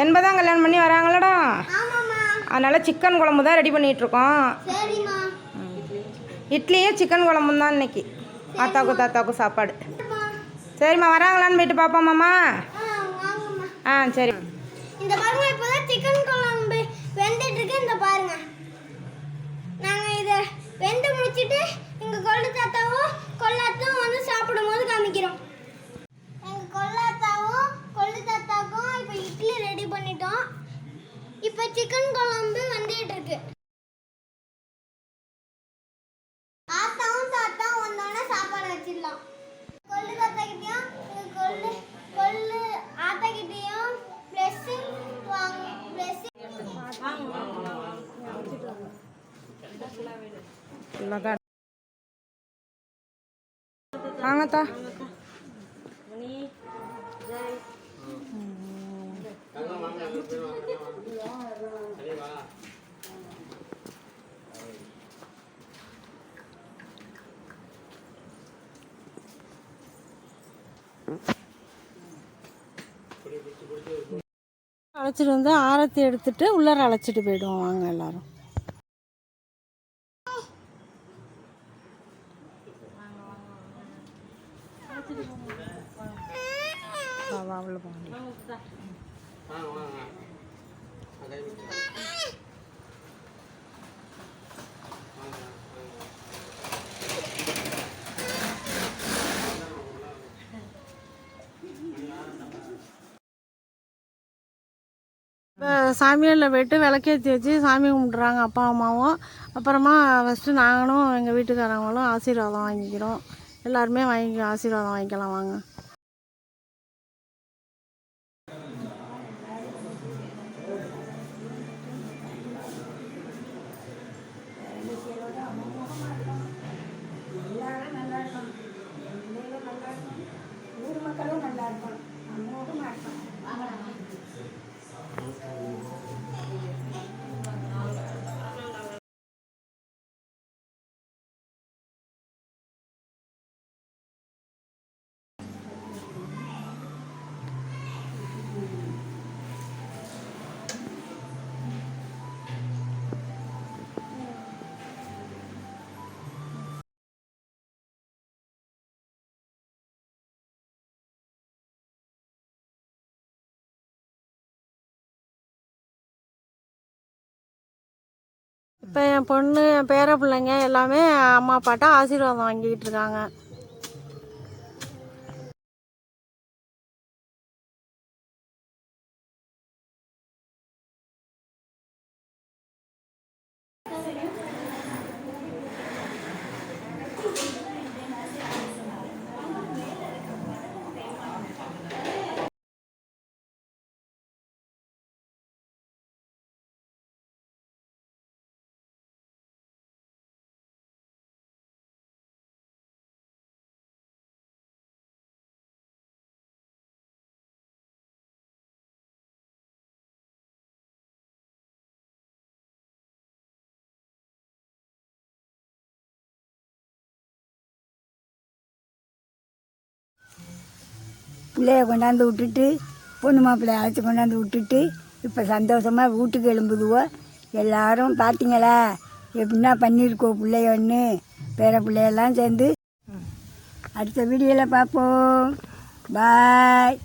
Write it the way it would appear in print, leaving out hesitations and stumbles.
என்பதான் கல்யாணம் பண்ணி வராங்களடா. அதனால் சிக்கன் குழம்பு தான் ரெடி பண்ணிகிட்ருக்கோம். இட்லியும் சிக்கன் குழம்பு தான் இன்னைக்கு ஆத்தாவுக்கும் தாத்தாவுக்கும் சாப்பாடு. சரிம்மா, வராங்களான்னு போயிட்டு பார்ப்போம்மாம்மா. சரி. இந்த பாருங்க, இப்போதான் சிக்கன் குழம்பு வெந்துட்டு இருக்கு. இந்த பாருங்க, நாங்கள் இதை வெந்து முடிச்சுட்டு எங்கள் கொள்ளு தாத்தாவும் கொள்ளாத்தாவும் வந்து சாப்பிடும் போது காமிக்கிறோம். எங்கள் கொள்ளாத்தாவும் கொள்ளு தாத்தாவுக்கும் இப்போ இட்லி ரெடி பண்ணிட்டோம். இப்போ சிக்கன் குழம்பு வந்துட்டு இருக்கு. ஆத்தாவும் தாத்தாவும் வந்தோடனே சாப்பாடு வச்சிடலாம். கொள்ளு தாத்தா கிட்டேயும் கொள்ளு ஆத்தா கிட்டேயும் பிளெஸிங் வாங்க. வாங்கத்தா. அழைச்சிட்டு வந்து ஆரத்தி எடுத்துட்டு உள்ளார அழைச்சிட்டு போயிடுவோம். வாங்க எல்லாரும். இப்போ சாமியாரில் போய்ட்டு விளக்கேற்றி வச்சு சாமி கும்பிட்றாங்க அப்பா அம்மாவும். அப்புறமா ஃபஸ்ட்டு நாங்களும் எங்கள் வீட்டுக்காரங்களும் ஆசீர்வாதம் வாங்கிக்கிறோம். எல்லாருமே ஆசீர்வாதம் வாங்கிக்கலாம் வாங்க. இப்போ என் பொண்ணு, என் பேர பிள்ளைங்க எல்லாமே அம்மா அப்பாட்ட ஆசீர்வாதம் வாங்கிக்கிட்டு இருக்காங்க. பிள்ளைய கொண்டாந்து விட்டுட்டு பொண்ணு மாப்பிள்ளைய அழைச்சி கொண்டாந்து விட்டுட்டு இப்போ சந்தோஷமாக வீட்டுக்கு எழும்புதுவோ. எல்லாரும் பார்த்தீங்களா எப்படின்னா பண்ணியிருக்கோ பிள்ளையன்னு. பேர பிள்ளையெல்லாம் சேர்ந்து அடுத்த வீடியோவில் பார்ப்போம். பாய்.